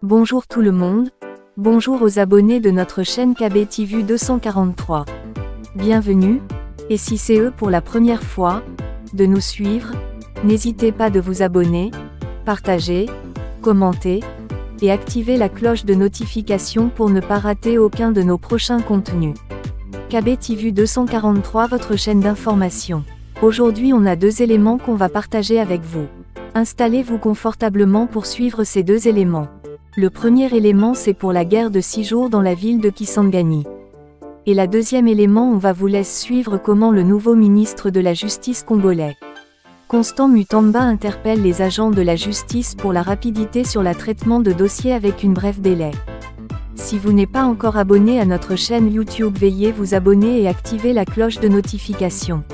Bonjour tout le monde, bonjour aux abonnés de notre chaîne KB TV 243. Bienvenue, et si c'est eux pour la première fois, de nous suivre, n'hésitez pas de vous abonner, partager, commenter, et activer la cloche de notification pour ne pas rater aucun de nos prochains contenus. KB TV 243, votre chaîne d'information. Aujourd'hui on a deux éléments qu'on va partager avec vous. Installez-vous confortablement pour suivre ces deux éléments. Le premier élément c'est pour la guerre de 6 jours dans la ville de Kisangani. Et la deuxième élément on va vous laisse suivre comment le nouveau ministre de la Justice congolais, Constant Mutamba, interpelle les agents de la justice pour la rapidité sur le traitement de dossiers avec une bref délai. Si vous n'êtes pas encore abonné à notre chaîne YouTube, veuillez vous abonner et activer la cloche de notification.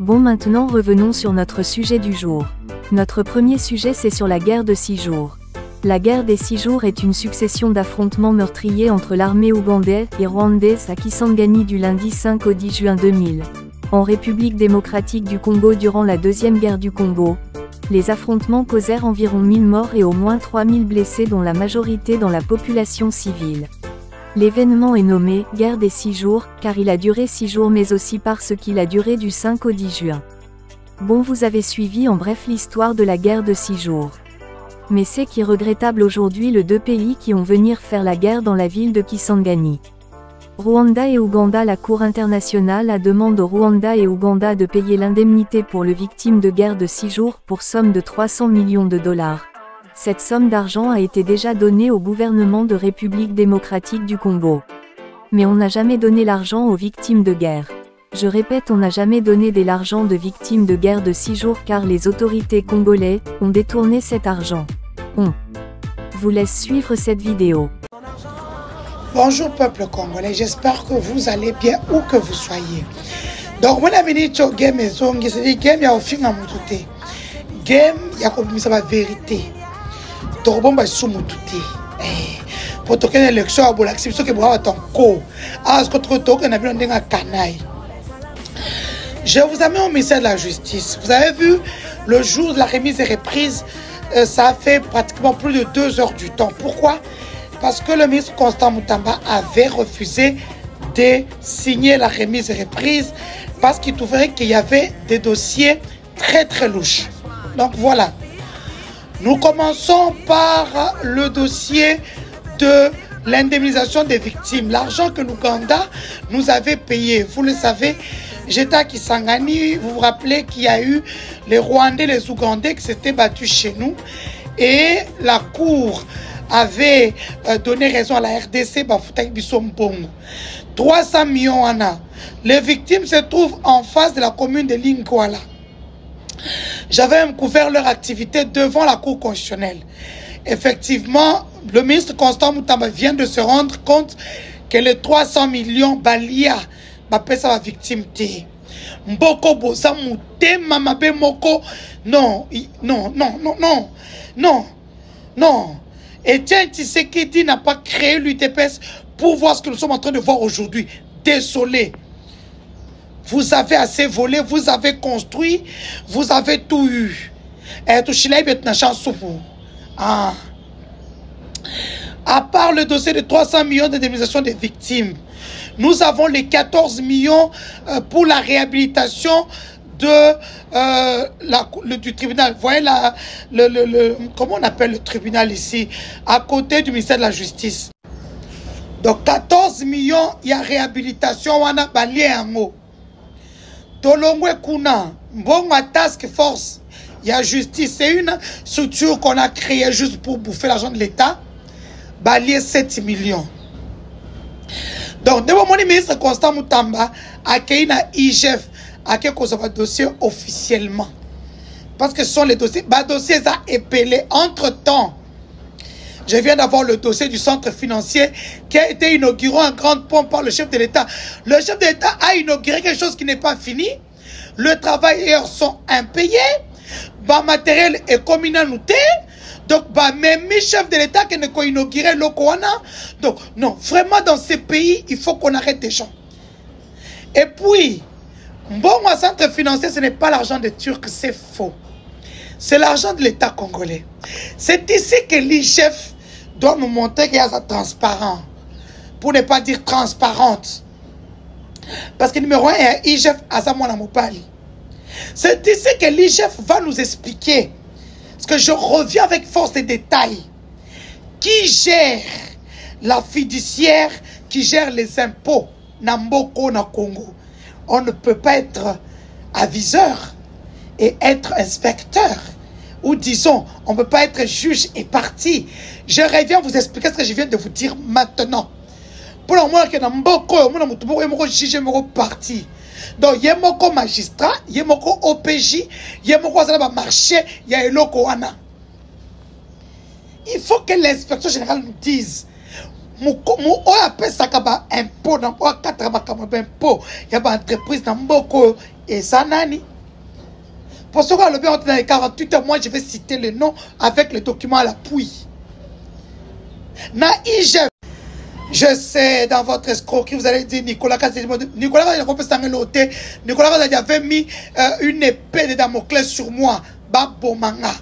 Bon, maintenant revenons sur notre sujet du jour. Notre premier sujet c'est sur la guerre de 6 jours. La guerre des 6 jours est une succession d'affrontements meurtriers entre l'armée ougandaise et rwandaise à Kisangani du lundi 5 au 10 juin 2000. En République démocratique du Congo durant la Deuxième Guerre du Congo. Les affrontements causèrent environ 1000 morts et au moins 3000 blessés dont la majorité dans la population civile. L'événement est nommé « Guerre des 6 jours » car il a duré 6 jours mais aussi parce qu'il a duré du 5 au 10 juin. Bon, vous avez suivi en bref l'histoire de la guerre de 6 jours. Mais c'est qui est regrettable aujourd'hui les deux pays qui ont venir faire la guerre dans la ville de Kisangani. Rwanda et Ouganda. La Cour internationale a demandé au Rwanda et Ouganda de payer l'indemnité pour les victimes de guerre de 6 jours pour somme de 300 millions de dollars. Cette somme d'argent a été déjà donnée au gouvernement de République démocratique du Congo. Mais on n'a jamais donné l'argent aux victimes de guerre. Je répète, on n'a jamais donné de l'argent de victimes de guerre de 6 jours car les autorités congolaises ont détourné cet argent. On vous laisse suivre cette vidéo. Bonjour peuple congolais, j'espère que vous allez bien où que vous soyez. Donc, mon ami, tu game et zongi, c'est game ya ofinga mututé. Game ya kobimisa ba vérité. To bomba sou mututé. Pour toquer une élection à Bolaxi, ce que vous avez ton co. Ah, ce que tu toques, on a bien un canaille. Je vous amène au ministère de la Justice. Vous avez vu, le jour de la remise et reprise, ça a fait pratiquement plus de 2 heures du temps. Pourquoi? Parce que le ministre Constant Mutamba avait refusé de signer la remise et reprise parce qu'il trouvait qu'il y avait des dossiers très très louches. Donc voilà. Nous commençons par le dossier de l'indemnisation des victimes. L'argent que l'Ouganda nous avait payé, vous le savez, j'étais à Kisangani, vous vous rappelez qu'il y a eu les Rwandais, les Ougandais qui s'étaient battus chez nous et la Cour avait donné raison à la RDC, 300 millions Anna. Les victimes se trouvent en face de la commune de Lingwala. J'avais même couvert leur activité devant la Cour constitutionnelle. Effectivement, le ministre Constant Mutamba vient de se rendre compte que les 300 millions balia bapesa la victime té. Mboko boza mute mamabe moko. Non, non, non, non, non, non, non. Etienne Tshisekedi n'a pas créé l'UTPS pour voir ce que nous sommes en train de voir aujourd'hui. Désolé. Vous avez assez volé, vous avez construit, vous avez tout eu. Et tout chile est une chance pour vous. Ah. À part le dossier de 300 millions d'indemnisation des victimes, nous avons les 14 millions pour la réhabilitation de du tribunal. Vous voyez comment on appelle le tribunal ici, à côté du ministère de la Justice. Donc 14 millions, il y a réhabilitation, on a balayé un mot. Tolongwe Kuna, bon task force, il y a justice. C'est une structure qu'on a créée juste pour bouffer l'argent de l'État. Balayé 7 millions. Donc, devant mon ministre Constant Mutamba, a créé un IGF. À quel cause va dossier officiellement? Parce que ce sont les dossiers. Les dossiers à épelé. Entre-temps, je viens d'avoir le dossier du centre financier qui a été inauguré en grande pompe par le chef de l'État. Le chef de l'État a inauguré quelque chose qui n'est pas fini. Les travailleurs sont impayés. Le matériel est communal noté. Donc, même le chef de l'État qui n'a pas inauguré le Koana. Donc, non, vraiment dans ces pays, il faut qu'on arrête les gens. Et puis, bon, au centre financier, ce n'est pas l'argent des Turcs, c'est faux. C'est l'argent de l'État congolais. C'est ici que l'IGF doit nous montrer qu'il y a ça transparent. Pour ne pas dire transparente. Parce que numéro 1, il y a IGF Azamouana Mopali. C'est ici que l'IGF va nous expliquer. Parce que je reviens avec force des détails. Qui gère la fiduciaire, qui gère les impôts Namboko na Congo. On ne peut pas être aviseur et être inspecteur. Ou disons, on ne peut pas être juge et partie. Je reviens vous expliquer ce que je viens de vous dire maintenant. Pour le moment, que Namboko, on juge parti. Donc, il y a un magistrat, il y a un OPJ, il y a un marché, il y a un Wana. Il faut que l'inspection générale nous dise. On appelle ça comme impôt, il y a une entreprise Namboko et Sanani. Pour ce qu'on a dans les 48 heures, moi je vais citer le nom avec le document à l'appui. Naïge. Je sais, dans votre escroquerie, vous allez dire Nicolas Kazadi. Nicolas avait mis une épée de Damoclès sur moi. Babomanga.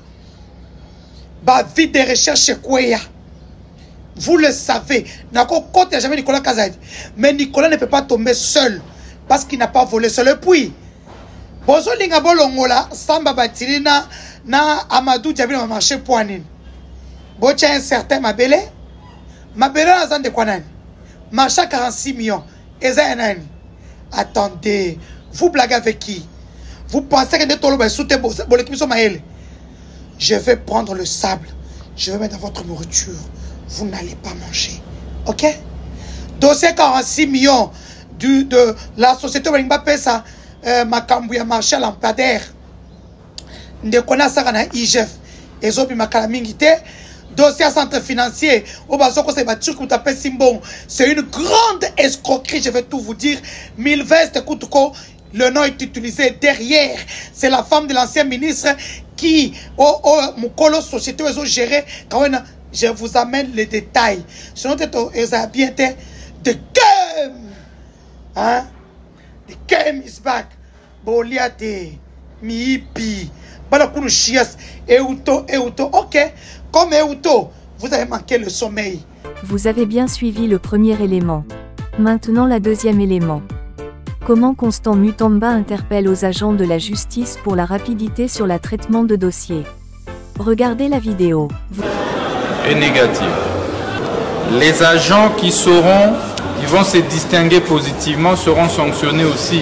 Vide de recherche chez Kouya. Vous le savez. Il n'y a jamais Nicolas Kazadi. Mais Nicolas ne peut pas tomber seul. Parce qu'il n'a pas volé seul. Et puis, Bozo Linga Bolongola, Samba Batilina, na Amadou Diaby dans le marché Poanine. Bocha un certain Mabele. Mabele n'a de quoi nani. Marché à 46 millions. Eza nani. Attendez. Vous blaguez avec qui? Vous pensez que des tolo va souter l'équipe Maël? Je vais prendre le sable. Je vais mettre dans votre nourriture. Vous n'allez pas manger. Ok? Dossier 46 millions de la société Wengba Pesa. Makambouya marché à lampadaire. Ne connaissent pas na IGF. Ezobi makalamingite. Dossier centre financier. C'est une grande escroquerie, je vais tout vous dire. Milvest Koutuko, le nom est utilisé derrière. C'est la femme de l'ancien ministre qui, Moukolo Société, ils ont géré. Je vous amène les détails. Sinon, ils ont bien été. The game! Hein? The game is back. Boliate, Miipi, Balakunu Chias, Euto. Ok. Comme Euto, vous avez manqué le sommeil. Vous avez bien suivi le premier élément. Maintenant la deuxième élément. Comment Constant Mutamba interpelle aux agents de la justice pour la rapidité sur le traitement de dossiers. Regardez la vidéo. Et négative. Les agents qui vont se distinguer positivement seront sanctionnés aussi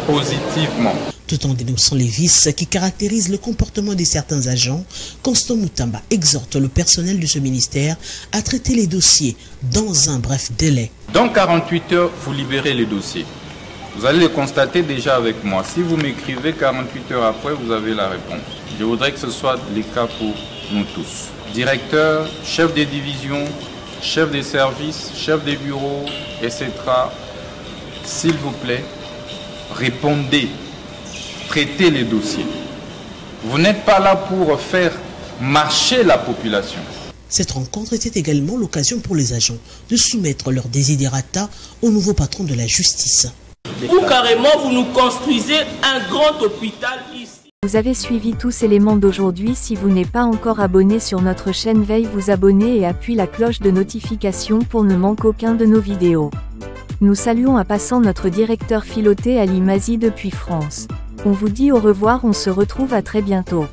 positivement. Tout en dénonçant les vices qui caractérisent le comportement de certains agents, Constant Mutamba exhorte le personnel de ce ministère à traiter les dossiers dans un bref délai. Dans 48 heures, vous libérez les dossiers. Vous allez le constater déjà avec moi. Si vous m'écrivez 48 heures après, vous avez la réponse. Je voudrais que ce soit le cas pour nous tous. Directeur, chef des divisions, chef des services, chef des bureaux, etc. S'il vous plaît, répondez. Traitez les dossiers. Vous n'êtes pas là pour faire marcher la population. Cette rencontre était également l'occasion pour les agents de soumettre leurs desiderata au nouveau patron de la justice. Ou carrément vous nous construisez un grand hôpital ici. Vous avez suivi tous ces éléments d'aujourd'hui. Si vous n'êtes pas encore abonné sur notre chaîne, veuillez vous abonner et appuyer la cloche de notification pour ne manquer aucun de nos vidéos. Nous saluons à passant notre directeur Philoté Ali Mazi depuis France. On vous dit au revoir, on se retrouve à très bientôt.